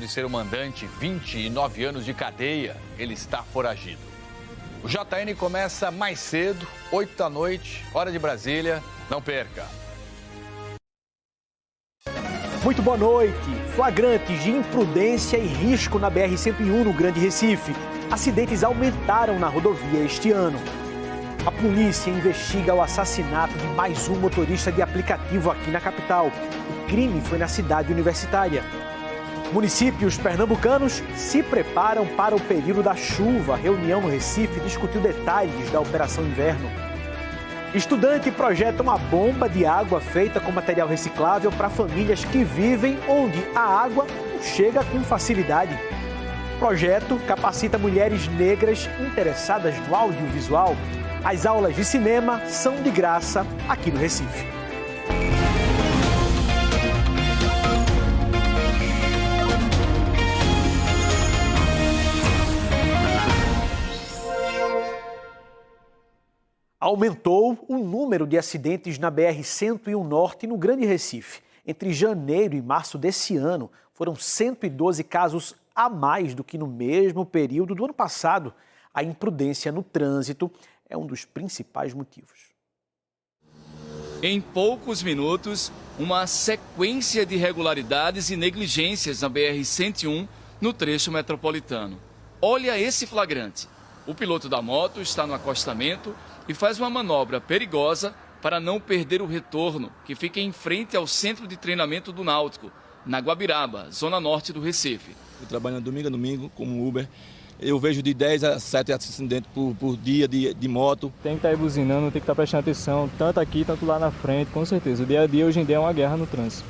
de ser o mandante, 29 anos de cadeia. Ele está foragido. O JN começa mais cedo, 8 da noite, hora de Brasília. Não perca. Muito boa noite. Flagrantes de imprudência e risco na BR-101 no Grande Recife. Acidentes aumentaram na rodovia este ano. A polícia investiga o assassinato de mais um motorista de aplicativo aqui na capital. O crime foi na cidade universitária. Municípios pernambucanos se preparam para o período da chuva. A reunião no Recife discutiu detalhes da Operação Inverno. Estudante projeta uma bomba de água feita com material reciclável para famílias que vivem onde a água não chega com facilidade. Projeto capacita mulheres negras interessadas no audiovisual. As aulas de cinema são de graça aqui no Recife. Aumentou o número de acidentes na BR-101 Norte no Grande Recife. Entre janeiro e março desse ano, foram 112 casos a mais do que no mesmo período do ano passado. A imprudência no trânsito é um dos principais motivos. Em poucos minutos, uma sequência de irregularidades e negligências na BR-101 no trecho metropolitano. Olha esse flagrante. O piloto da moto está no acostamento e faz uma manobra perigosa para não perder o retorno, que fica em frente ao centro de treinamento do Náutico, na Guabiraba, zona norte do Recife. Eu trabalho domingo a domingo como Uber. Eu vejo de 10 a 7 acidentes por dia de moto. Tem que estar aí buzinando, tem que estar prestando atenção, tanto aqui, tanto lá na frente, com certeza. O dia a dia hoje em dia é uma guerra no trânsito.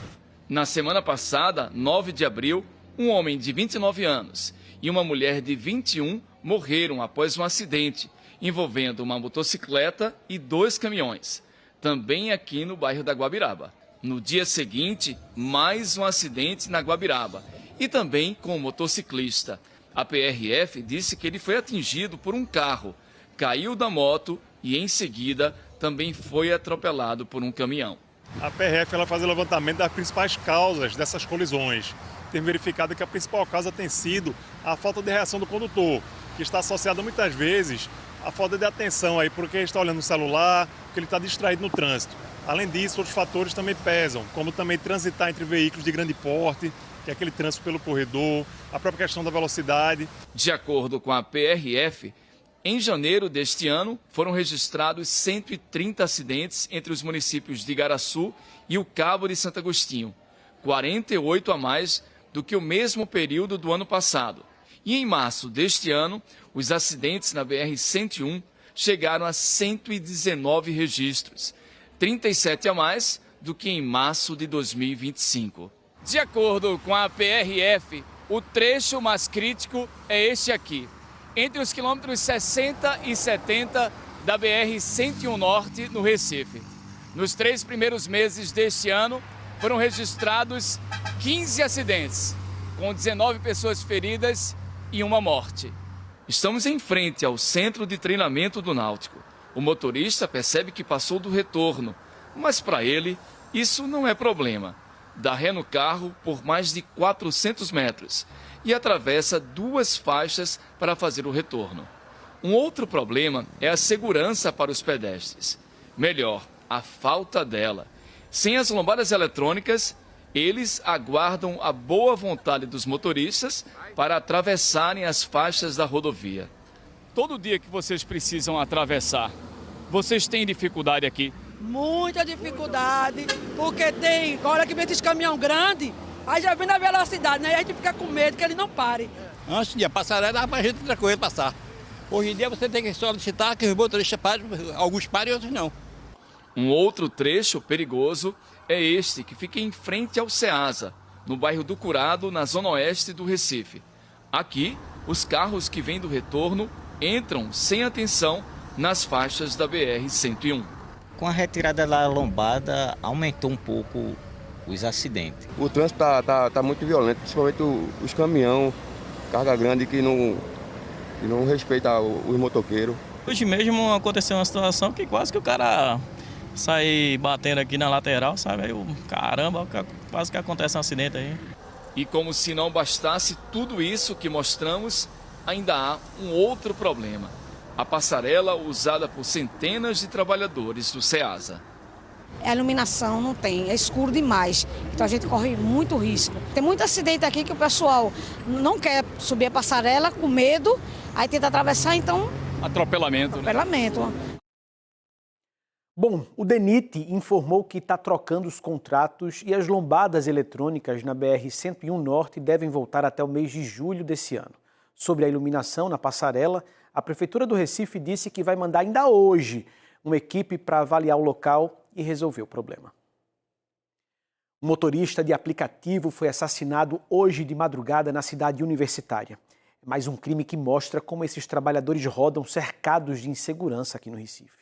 Na semana passada, 9 de abril, um homem de 29 anos e uma mulher de 21 morreram após um acidente envolvendo uma motocicleta e 2 caminhões, também aqui no bairro da Guabiraba. No dia seguinte, mais um acidente na Guabiraba e também com um motociclista. A PRF disse que ele foi atingido por um carro, caiu da moto e, em seguida, também foi atropelado por um caminhão. A PRF ela faz o levantamento das principais causas dessas colisões. Tem verificado que a principal causa tem sido a falta de reação do condutor, que está associada muitas vezes à falta de atenção aí, porque ele está olhando no celular, porque ele está distraído no trânsito. Além disso, outros fatores também pesam, como também transitar entre veículos de grande porte, que é aquele trânsito pelo corredor, a própria questão da velocidade. De acordo com a PRF, em janeiro deste ano foram registrados 130 acidentes entre os municípios de Igaraçu e o Cabo de Santo Agostinho, 48 a mais do que o mesmo período do ano passado. E em março deste ano, os acidentes na BR-101 chegaram a 119 registros, 37 a mais do que em março de 2025. De acordo com a PRF, o trecho mais crítico é este aqui, entre os quilômetros 60 e 70 da BR-101 Norte, no Recife. Nos 3 primeiros meses deste ano, foram registrados 15 acidentes, com 19 pessoas feridas e uma morte. Estamos em frente ao centro de treinamento do Náutico. O motorista percebe que passou do retorno, mas para ele isso não é problema. Dá ré no carro por mais de 400 metros e atravessa 2 faixas para fazer o retorno. Um outro problema é a segurança para os pedestres. Melhor, a falta dela. Sem as lombadas eletrônicas, eles aguardam a boa vontade dos motoristas para atravessarem as faixas da rodovia. Todo dia que vocês precisam atravessar, vocês têm dificuldade aqui? Muita dificuldade, porque tem, olha que vem esses caminhão grande, aí já vem na velocidade, né? Aí a gente fica com medo que ele não pare. Antes de a passarela dava pra gente tranquilo passar. Hoje em dia você tem que solicitar que os motoristas parem, alguns parem e outros não. Um outro trecho perigoso é este, que fica em frente ao Ceasa, no bairro do Curado, na zona oeste do Recife. Aqui, os carros que vêm do retorno entram sem atenção nas faixas da BR-101. Com a retirada da lombada, aumentou um pouco os acidentes. O trânsito tá muito violento, principalmente os caminhões, carga grande que não respeita os motoqueiros. Hoje mesmo aconteceu uma situação que quase que o cara sai batendo aqui na lateral, sabe? Aí, caramba, quase que acontece um acidente aí. E como se não bastasse tudo isso que mostramos, ainda há um outro problema. A passarela usada por centenas de trabalhadores do SEASA. A iluminação não tem, é escuro demais, então a gente corre muito risco. Tem muito acidente aqui que o pessoal não quer subir a passarela com medo, aí tenta atravessar, então... Atropelamento. Atropelamento. Bom, o DENIT informou que está trocando os contratos e as lombadas eletrônicas na BR-101 Norte devem voltar até o mês de julho desse ano. Sobre a iluminação na passarela, a Prefeitura do Recife disse que vai mandar ainda hoje uma equipe para avaliar o local e resolver o problema. Um motorista de aplicativo foi assassinado hoje de madrugada na cidade universitária. É mais um crime que mostra como esses trabalhadores rodam cercados de insegurança aqui no Recife.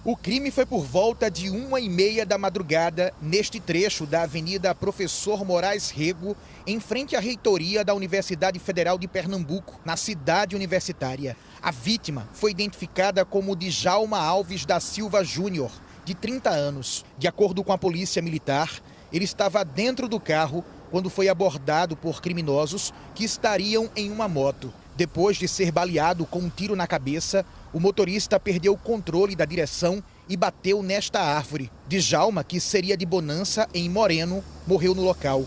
O crime foi por volta de 1h30 da madrugada, neste trecho da Avenida Professor Moraes Rego, em frente à reitoria da Universidade Federal de Pernambuco, na cidade universitária. A vítima foi identificada como Djalma Alves da Silva Júnior, de 30 anos. De acordo com a polícia militar, ele estava dentro do carro quando foi abordado por criminosos que estariam em uma moto. Depois de ser baleado com um tiro na cabeça, o motorista perdeu o controle da direção e bateu nesta árvore. Djalma, que seria de Bonança, em Moreno, morreu no local.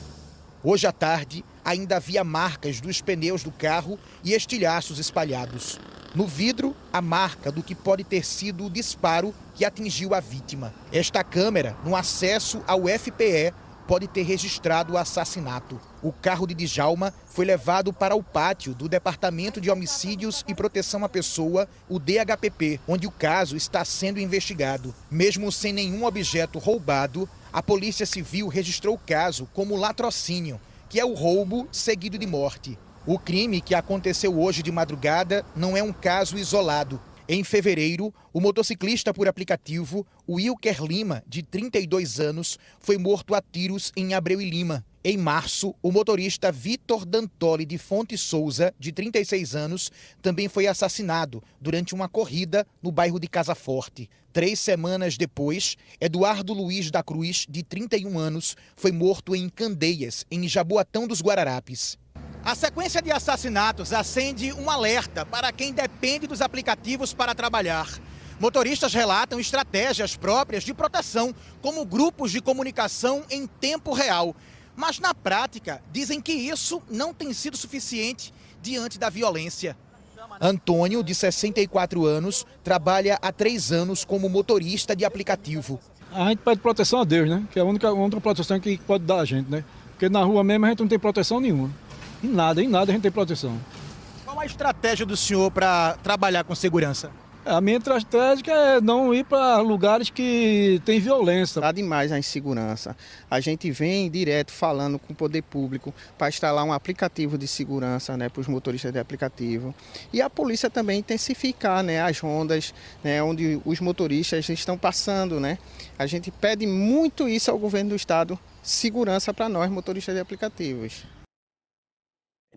Hoje à tarde, ainda havia marcas dos pneus do carro e estilhaços espalhados. No vidro, a marca do que pode ter sido o disparo que atingiu a vítima. Esta câmera, no acesso ao FPE, pode ter registrado o assassinato. O carro de Djalma foi levado para o pátio do Departamento de Homicídios e Proteção à Pessoa, o DHPP, onde o caso está sendo investigado. Mesmo sem nenhum objeto roubado, a Polícia Civil registrou o caso como latrocínio, que é o roubo seguido de morte. O crime, que aconteceu hoje de madrugada, não é um caso isolado. Em fevereiro, o motociclista por aplicativo, Wilker Lima, de 32 anos, foi morto a tiros em Abreu e Lima. Em março, o motorista Vitor Dantoli de Fonte Souza, de 36 anos, também foi assassinado durante uma corrida no bairro de Casa Forte. 3 semanas depois, Eduardo Luiz da Cruz, de 31 anos, foi morto em Candeias, em Jaboatão dos Guararapes. A sequência de assassinatos acende um alerta para quem depende dos aplicativos para trabalhar. Motoristas relatam estratégias próprias de proteção, como grupos de comunicação em tempo real. Mas, na prática, dizem que isso não tem sido suficiente diante da violência. Antônio, de 64 anos, trabalha há 3 anos como motorista de aplicativo. A gente pede proteção a Deus, né? Que é a única proteção que pode dar a gente, né? Porque na rua mesmo a gente não tem proteção nenhuma. Em nada a gente tem proteção. Qual a estratégia do senhor para trabalhar com segurança? A minha estratégia é não ir para lugares que tem violência. Dá demais a insegurança. A gente vem direto falando com o poder público para instalar um aplicativo de segurança, né, para os motoristas de aplicativo. E a polícia também intensificar, né, as rondas, né, onde os motoristas estão passando, né. A gente pede muito isso ao governo do estado, segurança para nós motoristas de aplicativos.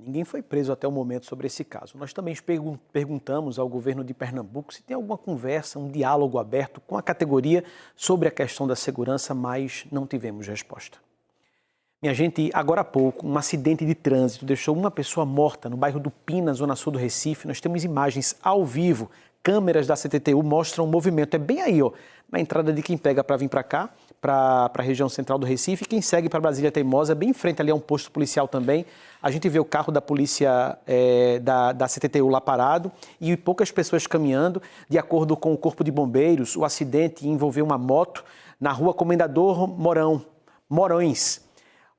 Ninguém foi preso até o momento sobre esse caso. Nós também perguntamos ao governo de Pernambuco se tem alguma conversa, um diálogo aberto com a categoria sobre a questão da segurança, mas não tivemos resposta. Minha gente, agora há pouco, um acidente de trânsito deixou uma pessoa morta no bairro do Pina, zona sul do Recife. Nós temos imagens ao vivo. Câmeras da CTTU mostram o movimento. É bem aí, ó, na entrada de quem pega para vir para cá, para a região central do Recife. Quem segue para Brasília Teimosa, bem em frente ali é um posto policial também. A gente vê o carro da polícia da CTTU lá parado e poucas pessoas caminhando. De acordo com o Corpo de Bombeiros, o acidente envolveu uma moto na rua Comendador Morões.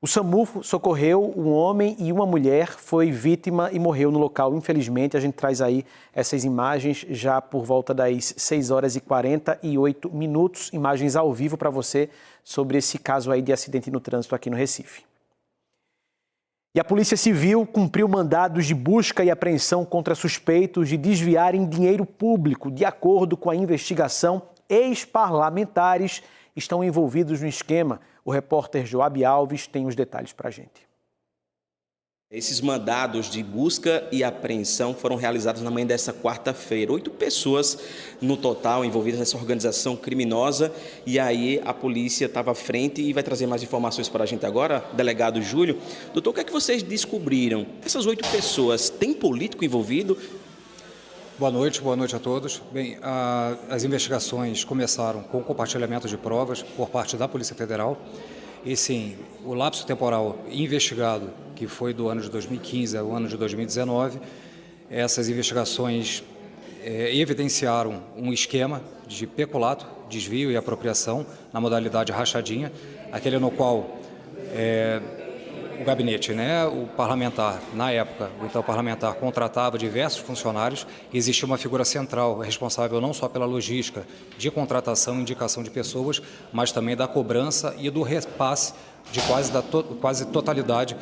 O SAMU socorreu um homem e uma mulher, foi vítima e morreu no local. Infelizmente, a gente traz aí essas imagens já por volta das 6h48, imagens ao vivo para você sobre esse caso aí de acidente no trânsito aqui no Recife. E a Polícia Civil cumpriu mandados de busca e apreensão contra suspeitos de desviarem dinheiro público. De acordo com a investigação, ex-parlamentares estão envolvidos no esquema. O repórter Joab Alves tem os detalhes para a gente. Esses mandados de busca e apreensão foram realizados na manhã desta quarta-feira. 8 pessoas no total envolvidas nessa organização criminosa. E aí a polícia estava à frente e vai trazer mais informações para a gente agora, delegado Júlio. Doutor, o que é que vocês descobriram? Essas 8 pessoas, tem político envolvido? Boa noite a todos. Bem, as investigações começaram com o compartilhamento de provas por parte da Polícia Federal. E sim, o lapso temporal investigado, que foi do ano de 2015 ao ano de 2019, essas investigações evidenciaram um esquema de peculato, desvio e apropriação na modalidade rachadinha, aquele no qual o gabinete, o parlamentar, na época, o então parlamentar contratava diversos funcionários e existia uma figura central responsável não só pela logística de contratação e indicação de pessoas, mas também da cobrança e do repasse de quase totalidade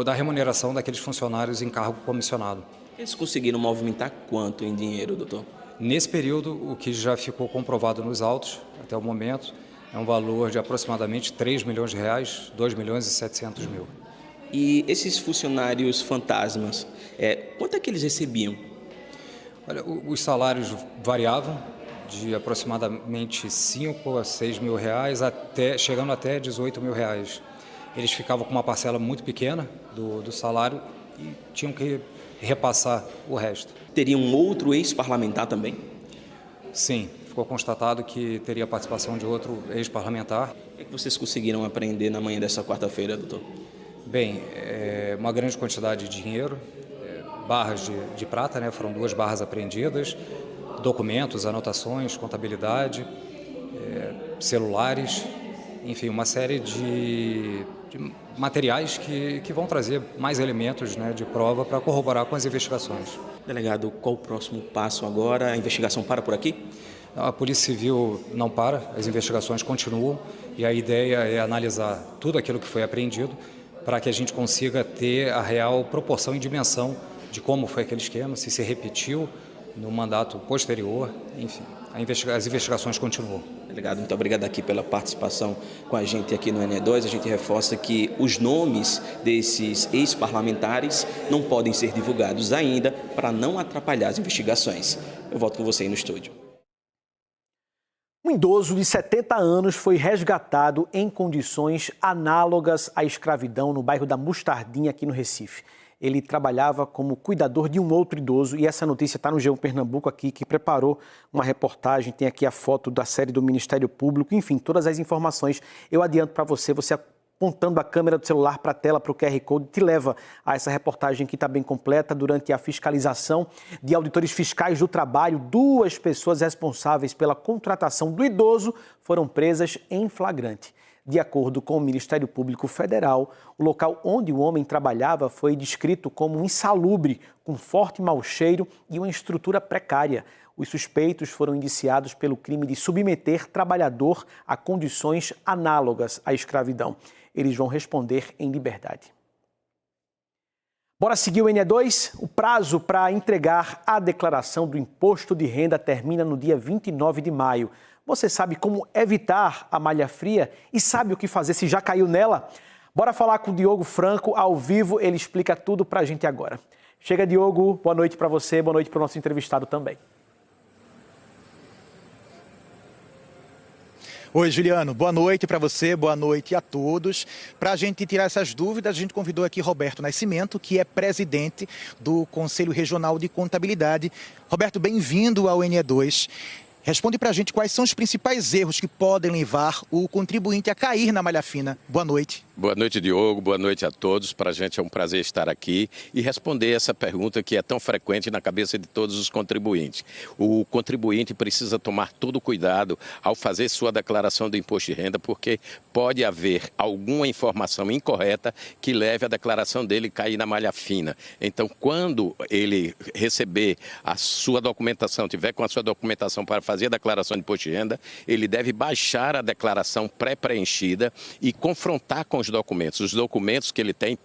da remuneração daqueles funcionários em cargo comissionado. Eles conseguiram movimentar quanto em dinheiro, doutor? Nesse período, o que já ficou comprovado nos autos, até o momento, é um valor de aproximadamente R$3 milhões, R$2.700.000. E esses funcionários fantasmas, quanto é que eles recebiam? Olha, os salários variavam de aproximadamente R$5 a R$6.000, chegando até R$18.000. Eles ficavam com uma parcela muito pequena do salário e tinham que repassar o resto. Teria um outro ex-parlamentar também? Sim. Ficou constatado que teria a participação de outro ex-parlamentar. O que vocês conseguiram apreender na manhã dessa quarta-feira, doutor? Bem, uma grande quantidade de dinheiro, barras de prata, foram 2 barras apreendidas, documentos, anotações, contabilidade, celulares, enfim, uma série de materiais que vão trazer mais elementos de prova para corroborar com as investigações. Delegado, qual o próximo passo agora? A investigação para por aqui? A Polícia Civil não para, as investigações continuam e a ideia é analisar tudo aquilo que foi apreendido para que a gente consiga ter a real proporção e dimensão de como foi aquele esquema, se repetiu no mandato posterior, enfim, as investigações continuam. Delegado, muito obrigado aqui pela participação com a gente aqui no NE2. A gente reforça que os nomes desses ex-parlamentares não podem ser divulgados ainda para não atrapalhar as investigações. Eu volto com você aí no estúdio. Um idoso de 70 anos foi resgatado em condições análogas à escravidão no bairro da Mostardinha, aqui no Recife. Ele trabalhava como cuidador de um outro idoso e essa notícia está no G1 Pernambuco aqui, que preparou uma reportagem, tem aqui a foto da série do Ministério Público, enfim, todas as informações eu adianto para você apontando a câmera do celular para a tela, para o QR Code, te leva a essa reportagem que está bem completa. Durante a fiscalização de auditores fiscais do trabalho, 2 pessoas responsáveis pela contratação do idoso foram presas em flagrante. De acordo com o Ministério Público Federal, o local onde o homem trabalhava foi descrito como insalubre, com forte mau cheiro e uma estrutura precária. Os suspeitos foram indiciados pelo crime de submeter trabalhador a condições análogas à escravidão. Eles vão responder em liberdade. Bora seguir o NE2? O prazo para entregar a declaração do imposto de renda termina no dia 29 de maio. Você sabe como evitar a malha fria e sabe o que fazer se já caiu nela? Bora falar com o Diogo Franco ao vivo, ele explica tudo pra gente agora. Chega, Diogo, boa noite para você, boa noite para o nosso entrevistado também. Oi, Juliano, boa noite para você, boa noite a todos. Para a gente tirar essas dúvidas, a gente convidou aqui Roberto Nascimento, que é presidente do Conselho Regional de Contabilidade. Roberto, bem-vindo ao NE2. Responde para a gente quais são os principais erros que podem levar o contribuinte a cair na malha fina. Boa noite. Boa noite, Diogo. Boa noite a todos. Para a gente é um prazer estar aqui e responder essa pergunta que é tão frequente na cabeça de todos os contribuintes. O contribuinte precisa tomar todo cuidado ao fazer sua declaração do imposto de renda, porque pode haver alguma informação incorreta que leve a declaração dele a cair na malha fina. Então, quando ele receber a sua documentação, tiver com a sua documentação para fazer fazer a declaração de imposto de renda, ele deve baixar a declaração pré-preenchida e confrontar com os documentos. Os documentos que ele tem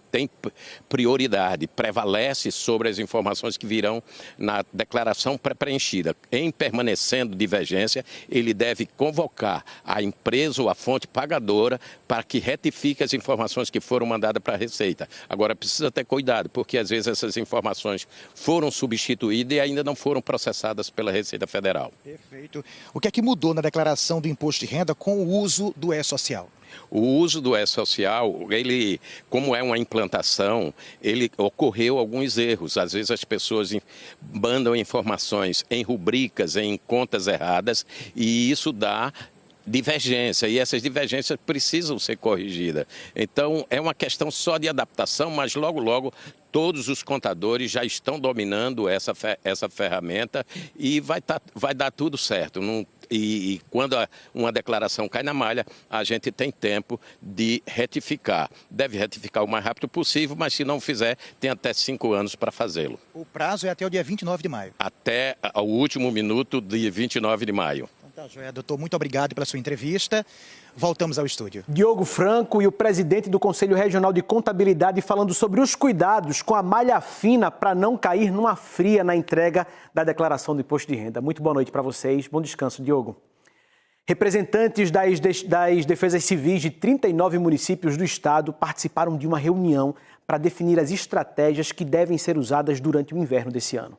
prioridade, prevalece sobre as informações que virão na declaração pré-preenchida. Em permanecendo divergência, ele deve convocar a empresa ou a fonte pagadora para que retifique as informações que foram mandadas para a Receita. Agora, precisa ter cuidado, porque às vezes essas informações foram substituídas e ainda não foram processadas pela Receita Federal. Perfeito. O que é que mudou na declaração do imposto de renda com o uso do E-Social? O uso do E-Social, ele, como é uma implantação, ele ocorreu alguns erros. Às vezes as pessoas mandam informações em rubricas, em contas erradas, e isso dá divergência, e essas divergências precisam ser corrigidas. Então, é uma questão só de adaptação, mas logo, logo, todos os contadores já estão dominando essa ferramenta e vai dar tudo certo. E quando uma declaração cai na malha, a gente tem tempo de retificar. Deve retificar o mais rápido possível, mas se não fizer, tem até 5 anos para fazê-lo. O prazo é até o dia 29 de maio. Até o último minuto de 29 de maio. Tá, joia, doutor, muito obrigado pela sua entrevista. Voltamos ao estúdio. Diogo Franco e o presidente do Conselho Regional de Contabilidade falando sobre os cuidados com a malha fina para não cair numa fria na entrega da declaração do imposto de renda. Muito boa noite para vocês. Bom descanso, Diogo. Representantes das defesas civis de 39 municípios do estado participaram de uma reunião para definir as estratégias que devem ser usadas durante o inverno desse ano.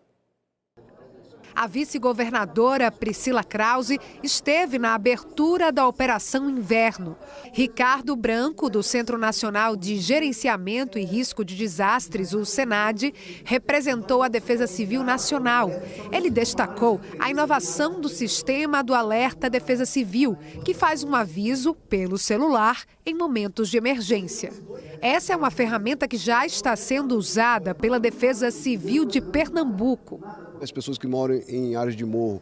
A vice-governadora Priscila Krause esteve na abertura da Operação Inverno. Ricardo Branco, do Centro Nacional de Gerenciamento e Risco de Desastres, o SENAD, representou a Defesa Civil Nacional. Ele destacou a inovação do sistema do Alerta Defesa Civil, que faz um aviso pelo celular em momentos de emergência. Essa é uma ferramenta que já está sendo usada pela Defesa Civil de Pernambuco. As pessoas que moram em áreas de morro,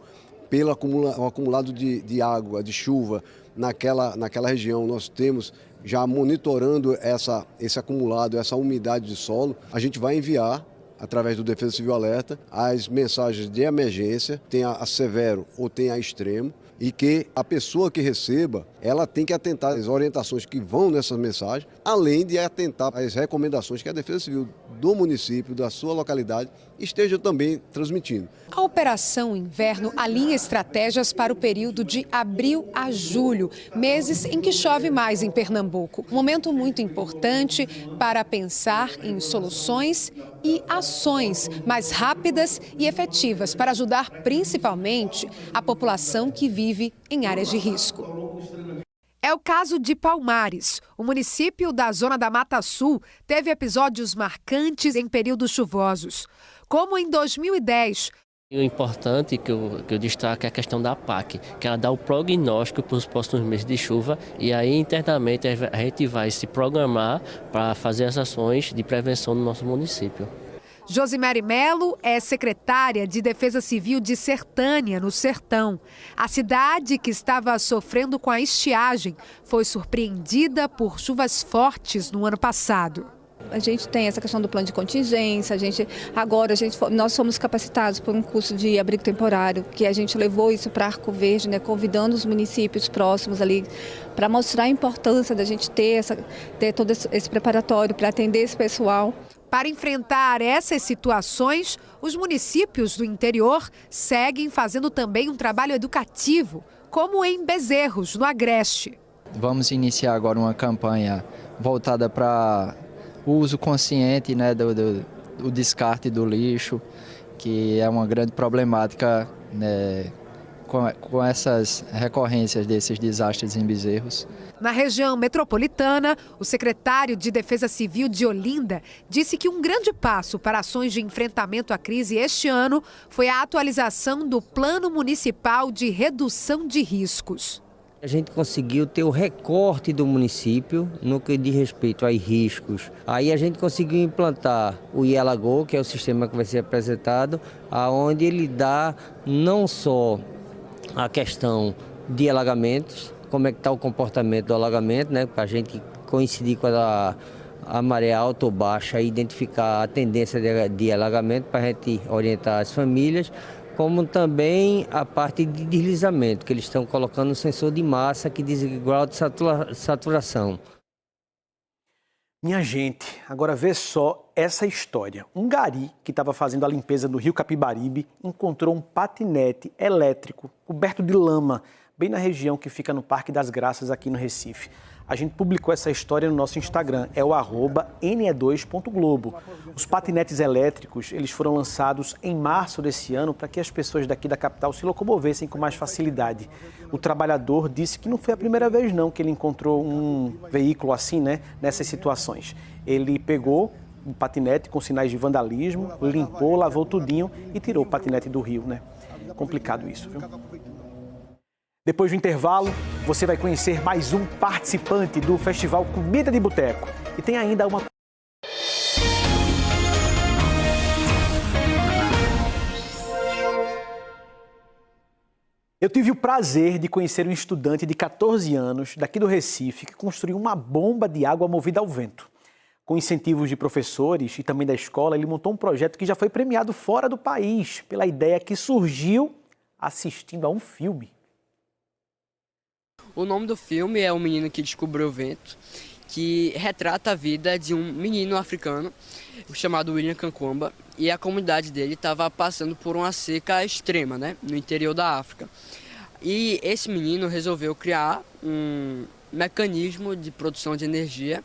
pelo acumulado de água, de chuva naquela região, nós temos já monitorando esse acumulado, essa umidade de solo. A gente vai enviar, através do Defesa Civil Alerta, as mensagens de emergência, tem a severo ou tem a extremo, e que a pessoa que receba, ela tem que atentar às orientações que vão nessas mensagens, além de atentar às recomendações que a Defesa Civil do município, da sua localidade, esteja também transmitindo. A Operação Inverno alinha estratégias para o período de abril a julho, meses em que chove mais em Pernambuco. Um momento muito importante para pensar em soluções e ações mais rápidas e efetivas para ajudar principalmente a população que vive em áreas de risco. É o caso de Palmares. O município da Zona da Mata Sul teve episódios marcantes em períodos chuvosos, como em 2010. O importante que eu destaco é a questão da PAC, que ela dá o prognóstico para os próximos meses de chuva e aí internamente a gente vai se programar para fazer as ações de prevenção no nosso município. Josimere Melo é secretária de Defesa Civil de Sertânia, no Sertão. A cidade, que estava sofrendo com a estiagem, foi surpreendida por chuvas fortes no ano passado. A gente tem essa questão do plano de contingência, nós fomos capacitados por um curso de abrigo temporário, que a gente levou isso para Arco Verde, né, convidando os municípios próximos ali, para mostrar a importância da gente ter todo esse preparatório para atender esse pessoal. Para enfrentar essas situações, os municípios do interior seguem fazendo também um trabalho educativo, como em Bezerros, no Agreste. Vamos iniciar agora uma campanha voltada para o uso consciente, né, do descarte do lixo, que é uma grande problemática, né, com essas recorrências desses desastres em Bezerros. Na região metropolitana, o secretário de Defesa Civil de Olinda disse que um grande passo para ações de enfrentamento à crise este ano foi a atualização do Plano Municipal de Redução de Riscos. A gente conseguiu ter o recorte do município no que diz respeito aos riscos. Aí a gente conseguiu implantar o IELAGO, que é o sistema que vai ser apresentado, aonde ele dá não só a questão de alagamentos, como é que está o comportamento do alagamento, né, para a gente coincidir com a maré alta ou baixa e identificar a tendência de alagamento para a gente orientar as famílias, como também a parte de deslizamento, que eles estão colocando um sensor de massa que diz grau de saturação. Minha gente, agora vê só essa história. Um gari que estava fazendo a limpeza no rio Capibaribe encontrou um patinete elétrico coberto de lama, bem na região que fica no Parque das Graças, aqui no Recife. A gente publicou essa história no nosso Instagram, é o @ne2.globo. Os patinetes elétricos, eles foram lançados em março desse ano para que as pessoas daqui da capital se locomovessem com mais facilidade. O trabalhador disse que não foi a primeira vez não que ele encontrou um veículo assim, né, nessas situações. Ele pegou um patinete com sinais de vandalismo, limpou, lavou tudinho e tirou o patinete do rio, né? Complicado isso, viu? Depois do intervalo, você vai conhecer mais um participante do Festival Comida de Boteco. E tem ainda uma... Eu tive o prazer de conhecer um estudante de 14 anos, daqui do Recife, que construiu uma bomba de água movida ao vento. Com incentivos de professores e também da escola, ele montou um projeto que já foi premiado fora do país, pela ideia que surgiu assistindo a um filme. O nome do filme é O Menino que Descobriu o Vento, que retrata a vida de um menino africano chamado William Kankwamba, e a comunidade dele estava passando por uma seca extrema, né, no interior da África. E esse menino resolveu criar um mecanismo de produção de energia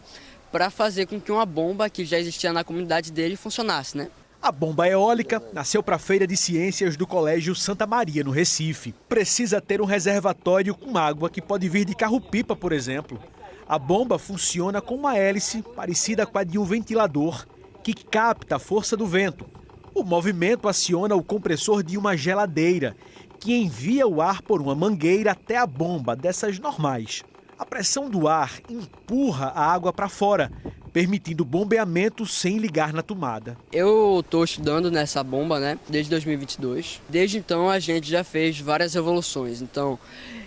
para fazer com que uma bomba que já existia na comunidade dele funcionasse, né? A bomba eólica nasceu para a Feira de Ciências do Colégio Santa Maria, no Recife. Precisa ter um reservatório com água que pode vir de carro-pipa, por exemplo. A bomba funciona com uma hélice parecida com a de um ventilador, que capta a força do vento. O movimento aciona o compressor de uma geladeira, que envia o ar por uma mangueira até a bomba, dessas normais. A pressão do ar empurra a água para fora, permitindo bombeamento sem ligar na tomada. Eu estou estudando nessa bomba, né, desde 2022. Desde então a gente já fez várias evoluções. Então,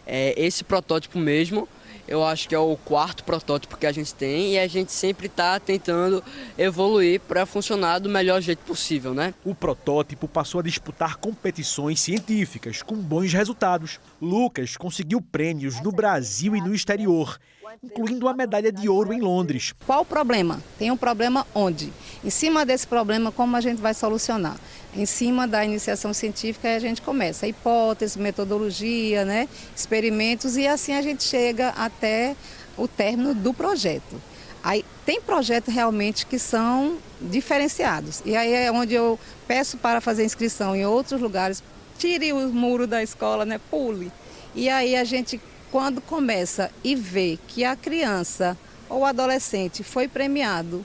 esse protótipo mesmo, eu acho que é o 4º protótipo que a gente tem, e a gente sempre está tentando evoluir para funcionar do melhor jeito possível, né? O protótipo passou a disputar competições científicas com bons resultados. Lucas conseguiu prêmios no Brasil e no exterior, incluindo a medalha de ouro em Londres. Qual o problema? Tem um problema onde? Em cima desse problema, como a gente vai solucionar? Em cima da iniciação científica, a gente começa a hipótese, metodologia, né, experimentos, e assim a gente chega até o término do projeto. Aí tem projetos realmente que são diferenciados, e aí é onde eu peço para fazer inscrição em outros lugares, tire o muro da escola, né, pule. E aí a gente, quando começa e vê que a criança ou adolescente foi premiado,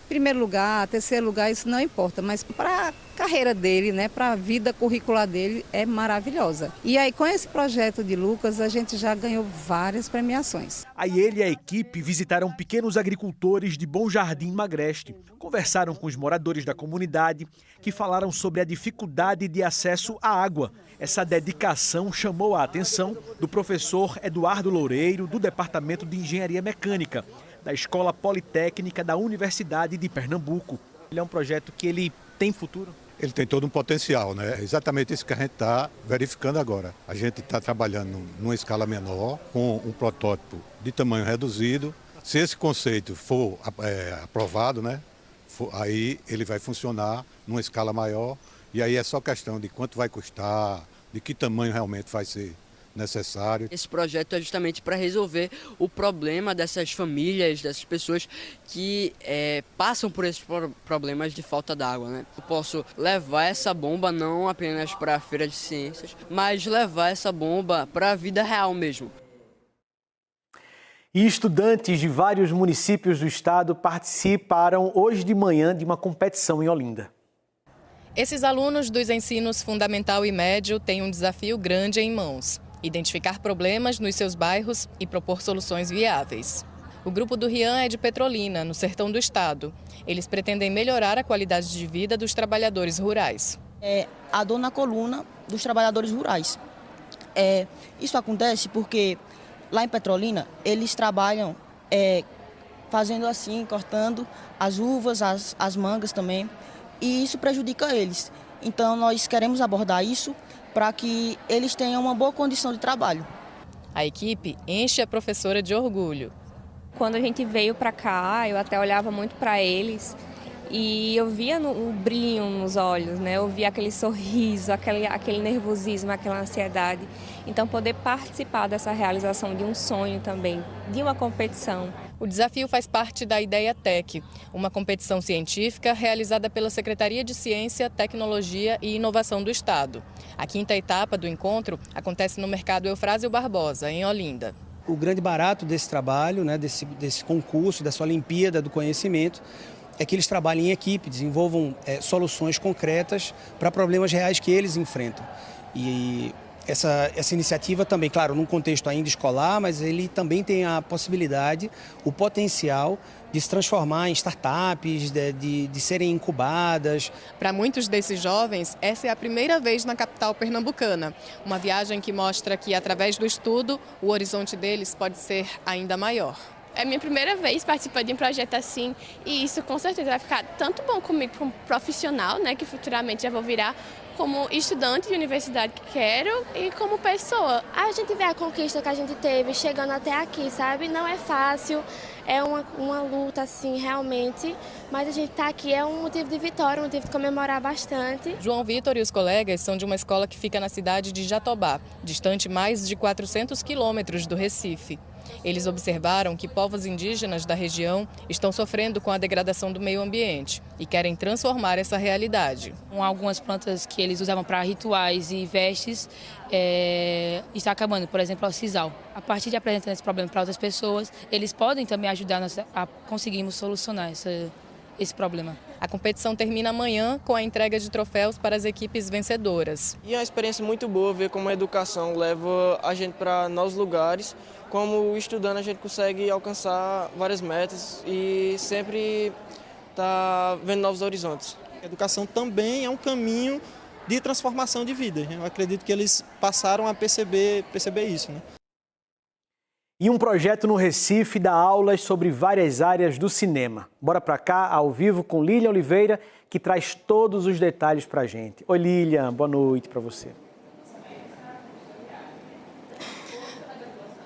primeiro lugar, terceiro lugar, isso não importa, mas para a carreira dele, né, para a vida curricular dele, é maravilhosa. E aí, com esse projeto de Lucas, a gente já ganhou várias premiações. Aí ele e a equipe visitaram pequenos agricultores de Bom Jardim, Magreste. Conversaram com os moradores da comunidade, que falaram sobre a dificuldade de acesso à água. Essa dedicação chamou a atenção do professor Eduardo Loureiro, do Departamento de Engenharia Mecânica, da Escola Politécnica da Universidade de Pernambuco. Ele é um projeto que ele tem futuro? Ele tem todo um potencial, né? É exatamente isso que a gente está verificando agora. A gente está trabalhando numa escala menor, com um protótipo de tamanho reduzido. Se esse conceito for aprovado, né, aí ele vai funcionar numa escala maior, e aí é só questão de quanto vai custar, de que tamanho realmente vai ser necessário. Esse projeto é justamente para resolver o problema dessas famílias, dessas pessoas que passam por esses problemas de falta d'água, né? Eu posso levar essa bomba não apenas para a Feira de Ciências, mas levar essa bomba para a vida real mesmo. E estudantes de vários municípios do estado participaram hoje de manhã de uma competição em Olinda. Esses alunos dos ensinos fundamental e médio têm um desafio grande em mãos: identificar problemas nos seus bairros e propor soluções viáveis. O grupo do Rian é de Petrolina, no sertão do estado. Eles pretendem melhorar a qualidade de vida dos trabalhadores rurais. É a dor na coluna dos trabalhadores rurais. Isso acontece porque lá em Petrolina eles trabalham fazendo assim, cortando as uvas, as mangas também, e isso prejudica eles. Então nós queremos abordar isso para que eles tenham uma boa condição de trabalho. A equipe enche a professora de orgulho. Quando a gente veio para cá, eu até olhava muito para eles e eu via o brilho nos olhos, né? Eu via aquele sorriso, aquele nervosismo, aquela ansiedade. Então, poder participar dessa realização de um sonho também, de uma competição. O desafio faz parte da Ideia Tech, uma competição científica realizada pela Secretaria de Ciência, Tecnologia e Inovação do Estado. A quinta etapa do encontro acontece no Mercado Eufrásio Barbosa, em Olinda. O grande barato desse trabalho, né, desse concurso, dessa Olimpíada do Conhecimento, é que eles trabalhem em equipe, desenvolvam soluções concretas para problemas reais que eles enfrentam. E essa iniciativa também, claro, num contexto ainda escolar, mas ele também tem a possibilidade, o potencial de se transformar em startups, de serem incubadas. Para muitos desses jovens, essa é a primeira vez na capital pernambucana. Uma viagem que mostra que, através do estudo, o horizonte deles pode ser ainda maior. É minha primeira vez participando de um projeto assim e isso com certeza vai ficar tanto bom comigo como profissional, né, que futuramente já vou virar, como estudante de universidade que quero e como pessoa. A gente vê a conquista que a gente teve chegando até aqui, sabe? Não é fácil, é uma luta assim realmente, mas a gente está aqui é um motivo de vitória, um motivo de comemorar bastante. João Vitor e os colegas são de uma escola que fica na cidade de Jatobá, distante mais de 400 quilômetros do Recife. Eles observaram que povos indígenas da região estão sofrendo com a degradação do meio ambiente e querem transformar essa realidade. Algumas plantas que eles usavam para rituais e vestes está acabando, por exemplo, o sisal. A partir de apresentar esse problema para outras pessoas, eles podem também ajudar a conseguirmos solucionar esse problema. A competição termina amanhã com a entrega de troféus para as equipes vencedoras. E é uma experiência muito boa ver como a educação leva a gente para novos lugares. Como estudando a gente consegue alcançar várias metas e sempre tá vendo novos horizontes. A educação também é um caminho de transformação de vida. Eu acredito que eles passaram a perceber isso, né? E um projeto no Recife dá aulas sobre várias áreas do cinema. Bora pra cá, ao vivo, com Lilian Oliveira, que traz todos os detalhes pra gente. Oi, Lilian, boa noite pra você.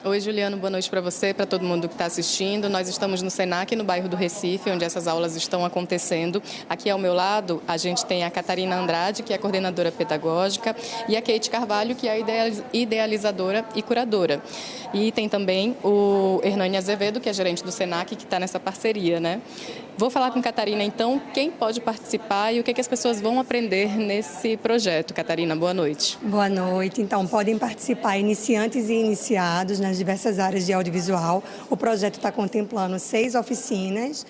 Oi, Juliano, boa noite para você, para todo mundo que está assistindo. Nós estamos no Senac, no bairro do Recife, onde essas aulas estão acontecendo. Aqui ao meu lado, a gente tem a Catarina Andrade, que é a coordenadora pedagógica, e a Kate Carvalho, que é a idealizadora e curadora. E tem também o Hernani Azevedo, que é gerente do Senac, que está nessa parceria, né? Vou falar com a Catarina, então, quem pode participar e o que as pessoas vão aprender nesse projeto. Catarina, boa noite. Boa noite. Então, podem participar iniciantes e iniciados nas diversas áreas de audiovisual. O projeto está contemplando 6 oficinas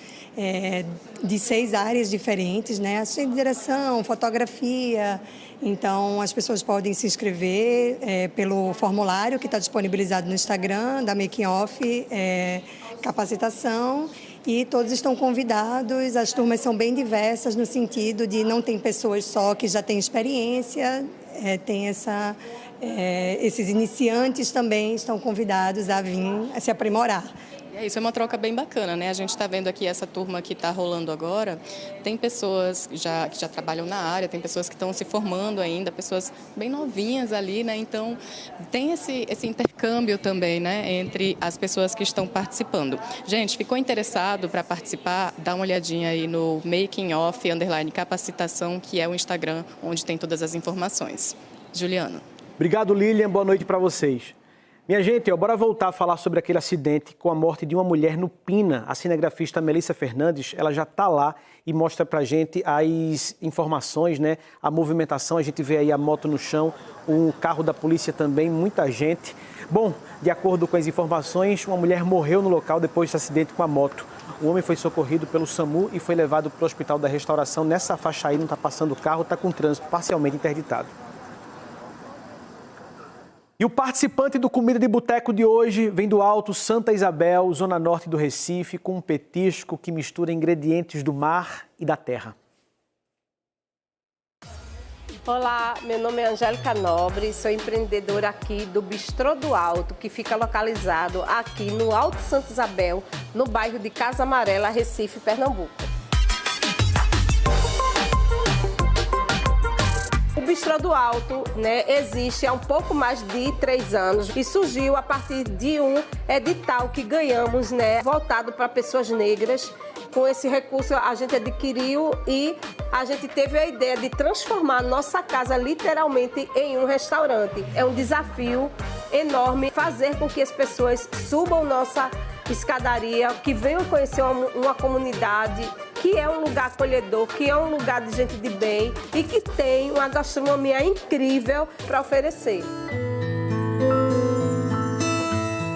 de 6 áreas diferentes, né? Assistente de direção, fotografia. Então, as pessoas podem se inscrever pelo formulário que está disponibilizado no Instagram, da Making Off Capacitação. E todos estão convidados, as turmas são bem diversas no sentido de não tem pessoas só que já têm experiência, tem esses iniciantes também estão convidados a vir a se aprimorar. É isso, é uma troca bem bacana, né? A gente está vendo aqui essa turma que está rolando agora, tem pessoas que já trabalham na área, tem pessoas que estão se formando ainda, pessoas bem novinhas ali, né? Então, tem esse intercâmbio também, né? Entre as pessoas que estão participando. Gente, ficou interessado para participar? Dá uma olhadinha aí no Making Off _capacitação, que é o Instagram, onde tem todas as informações. Juliano. Obrigado, Lilian. Boa noite para vocês. Minha gente, bora voltar a falar sobre aquele acidente com a morte de uma mulher no Pina. A cinegrafista Melissa Fernandes, ela já está lá e mostra pra gente as informações, né? A movimentação, a gente vê aí a moto no chão, um carro da polícia também, muita gente. Bom, de acordo com as informações, uma mulher morreu no local depois desse acidente com a moto. O homem foi socorrido pelo SAMU e foi levado para o Hospital da Restauração. Nessa faixa aí não está passando o carro, está com o trânsito parcialmente interditado. E o participante do Comida de Boteco de hoje vem do Alto Santa Isabel, zona norte do Recife, com um petisco que mistura ingredientes do mar e da terra. Olá, meu nome é Angélica Nobre, sou empreendedora aqui do Bistrô do Alto, que fica localizado aqui no Alto Santa Isabel, no bairro de Casa Amarela, Recife, Pernambuco. Bistrô do Alto, né, existe há um pouco mais de 3 anos e surgiu a partir de um edital que ganhamos, né, voltado para pessoas negras. Com esse recurso a gente adquiriu e a gente teve a ideia de transformar nossa casa literalmente em um restaurante. É um desafio enorme fazer com que as pessoas subam nossa escadaria, que venham conhecer uma comunidade, que é um lugar acolhedor, que é um lugar de gente de bem e que tem uma gastronomia incrível para oferecer.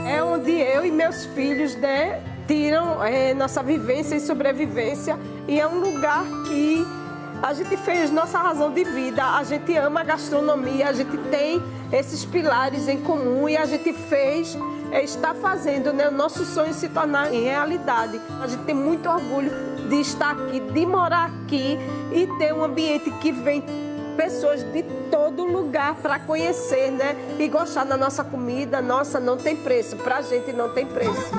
É onde eu e meus filhos, né, tiram nossa vivência e sobrevivência e é um lugar que a gente fez nossa razão de vida, a gente ama a gastronomia, a gente tem esses pilares em comum e a gente está fazendo, né, o nosso sonho se tornar em realidade. A gente tem muito orgulho de estar aqui, de morar aqui e ter um ambiente que vem pessoas de todo lugar para conhecer, né, e gostar da nossa comida. Nossa, não tem preço, pra gente não tem preço.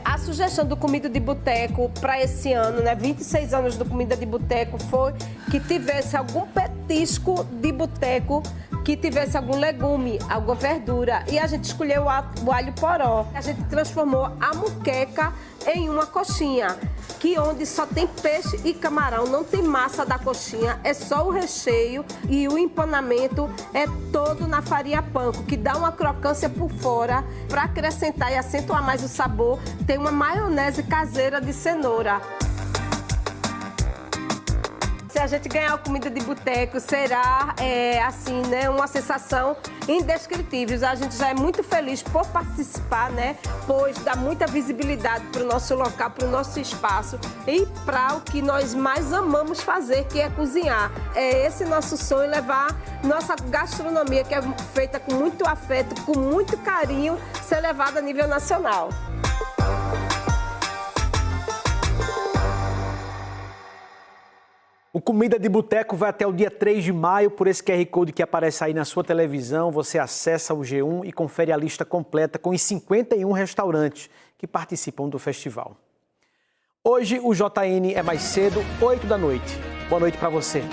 A sugestão do Comida de Boteco para esse ano, né, 26 anos do Comida de Boteco, foi que tivesse algum petisco de boteco, que tivesse algum legume, alguma verdura. E a gente escolheu o alho poró. A gente transformou a muqueca em uma coxinha, que onde só tem peixe e camarão, não tem massa da coxinha, é só o recheio e o empanamento é todo na farinha panko, que dá uma crocância por fora. Para acrescentar e acentuar mais o sabor, tem uma maionese caseira de cenoura. Se a gente ganhar a Comida de Boteco, será assim, né, uma sensação indescritível. A gente já é muito feliz por participar, né, pois dá muita visibilidade para o nosso local, para o nosso espaço e para o que nós mais amamos fazer, que é cozinhar. É esse nosso sonho, levar nossa gastronomia, que é feita com muito afeto, com muito carinho, ser levada a nível nacional. O Comida de Boteco vai até o dia 3 de maio. Por esse QR Code que aparece aí na sua televisão, você acessa o G1 e confere a lista completa com os 51 restaurantes que participam do festival. Hoje o JN é mais cedo, 8 da noite. Boa noite para você.